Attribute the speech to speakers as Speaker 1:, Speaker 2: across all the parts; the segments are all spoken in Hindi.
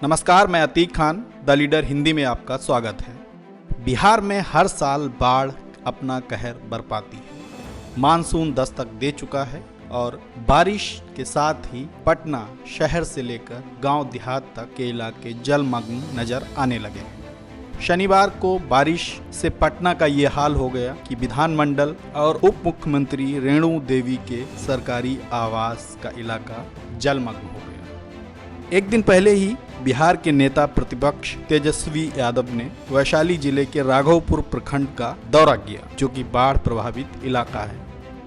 Speaker 1: नमस्कार, मैं अतीक खान, द लीडर हिंदी में आपका स्वागत है। बिहार में हर साल बाढ़ अपना कहर बरपाती है। मानसून दस्तक दे चुका है और बारिश के साथ ही पटना शहर से लेकर गांव देहात तक के इलाके जलमग्न नजर आने लगे हैं। शनिवार को बारिश से पटना का ये हाल हो गया कि विधानमंडल और उप मुख्यमंत्री रेणु देवी के सरकारी आवास का इलाका जलमग्न हो गया। एक दिन पहले ही बिहार के नेता प्रतिपक्ष तेजस्वी यादव ने वैशाली जिले के राघोपुर प्रखंड का दौरा किया, जो कि बाढ़ प्रभावित इलाका है।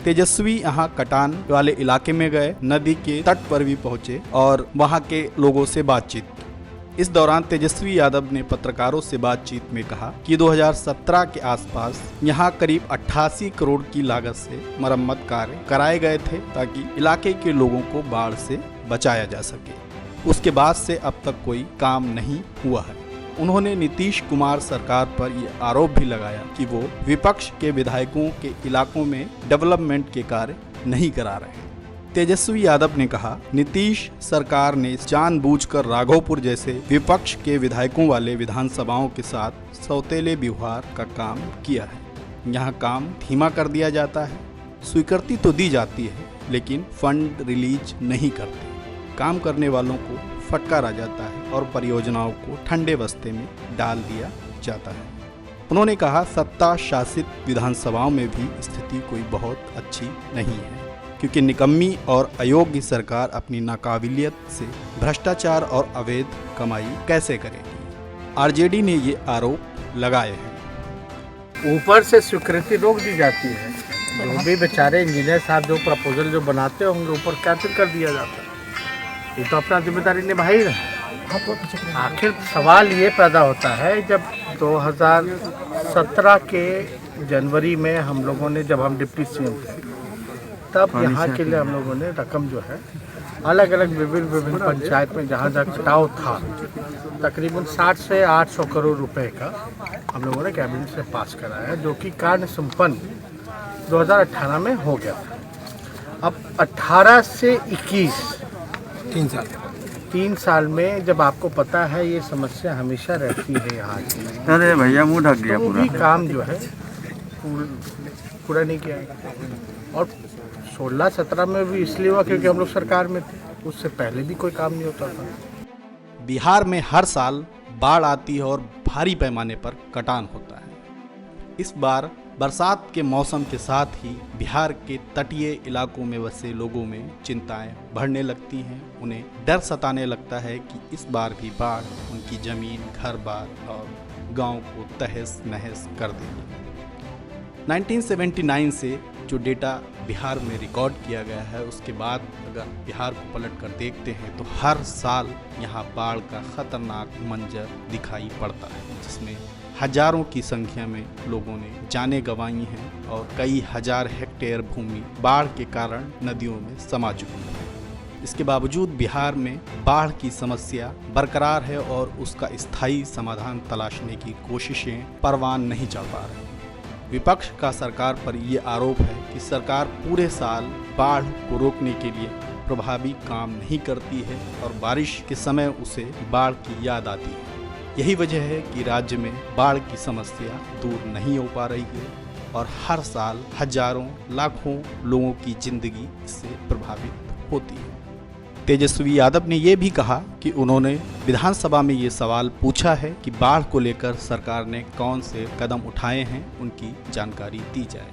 Speaker 1: तेजस्वी यहां कटान वाले इलाके में गए, नदी के तट पर भी पहुंचे और वहां के लोगों से बातचीत की। इस दौरान तेजस्वी यादव ने पत्रकारों से बातचीत में कहा कि 2017 के आसपास यहां करीब 88 करोड़ की लागत से मरम्मत कार्य कराए गए थे ताकि इलाके के लोगों को बाढ़ से बचाया जा सके। उसके बाद से अब तक कोई काम नहीं हुआ है। उन्होंने नीतीश कुमार सरकार पर यह आरोप भी लगाया कि वो विपक्ष के विधायकों के इलाकों में डेवलपमेंट के कार्य नहीं करा रहे हैं। तेजस्वी यादव ने कहा, नीतीश सरकार ने जानबूझकर राघोपुर जैसे विपक्ष के विधायकों वाले विधानसभाओं के साथ सौतेले व्यवहार का काम किया है। यहाँ काम धीमा कर दिया जाता है, स्वीकृति तो दी जाती है लेकिन फंड रिलीज नहीं करते। काम करने वालों को फटकारा जाता है और परियोजनाओं को ठंडे बस्ते में डाल दिया जाता है। उन्होंने कहा, सत्ता शासित विधानसभाओं में भी स्थिति कोई बहुत अच्छी नहीं है, क्योंकि निकम्मी और अयोग्य सरकार अपनी नाकाबिलियत से भ्रष्टाचार और अवैध कमाई कैसे करेगी। आरजेडी ने ये आरोप लगाए हैं।
Speaker 2: ऊपर से स्वीकृति रोक दी जाती है, जो भी बेचारे इंजीनियर साहब जो प्रपोजल जो बनाते होंगे ऊपर कैंसिल कर दिया जाता है। ये तो अपना जिम्मेदारी निभा ही रहे। आखिर सवाल ये पैदा होता है, जब 2017 के जनवरी में हम लोगों ने, जब हम डिप्टी सीएम थे, तब यहाँ के लिए हम लोगों ने रकम जो है अलग अलग विभिन्न पंचायत में जहाँ जहाँ कटाव था, तकरीबन 60 से 800 करोड़ रुपए का हम लोगों ने कैबिनेट से पास कराया, जो कि कार्य संपन्न 2018 में हो गया था। अब 18 से 21 3 साल में जब आपको पता है ये समस्या हमेशा रहती है यहाँ की।
Speaker 3: अरे भैया मुंह ढक गया पूरा।
Speaker 2: काम जो है पूरा नहीं किया गया। और 16-17 में भी इसलिए हुआ क्योंकि हम लोग सरकार में थे, उससे पहले भी कोई काम नहीं होता था।
Speaker 1: बिहार में हर साल बाढ़ आती है और भारी पैमाने पर कटान होता है। इस बार बरसात के मौसम के साथ ही बिहार के तटीय इलाकों में बसे लोगों में चिंताएं बढ़ने लगती हैं। उन्हें डर सताने लगता है कि इस बार भी बाढ़ उनकी जमीन, घर-बार और गांव को तहस नहस कर देगी। 1979 से जो डेटा बिहार में रिकॉर्ड किया गया है, उसके बाद अगर बिहार को पलट कर देखते हैं तो हर साल यहाँ बाढ़ का खतरनाक मंजर दिखाई पड़ता है, जिसमें हजारों की संख्या में लोगों ने जानें गंवाई हैं और कई हजार हेक्टेयर भूमि बाढ़ के कारण नदियों में समा चुकी है। इसके बावजूद बिहार में बाढ़ की समस्या बरकरार है और उसका स्थायी समाधान तलाशने की कोशिशें परवान नहीं चढ़ पा रही। विपक्ष का सरकार पर यह आरोप है कि सरकार पूरे साल बाढ़ को रोकने के लिए प्रभावी काम नहीं करती है और बारिश के समय उसे बाढ़ की याद आती है। यही वजह है कि राज्य में बाढ़ की समस्या दूर नहीं हो पा रही है और हर साल हजारों लाखों लोगों की जिंदगी इससे प्रभावित होती है। तेजस्वी यादव ने यह भी कहा कि उन्होंने विधानसभा में ये सवाल पूछा है कि बाढ़ को लेकर सरकार ने कौन से कदम उठाए हैं, उनकी जानकारी दी जाए।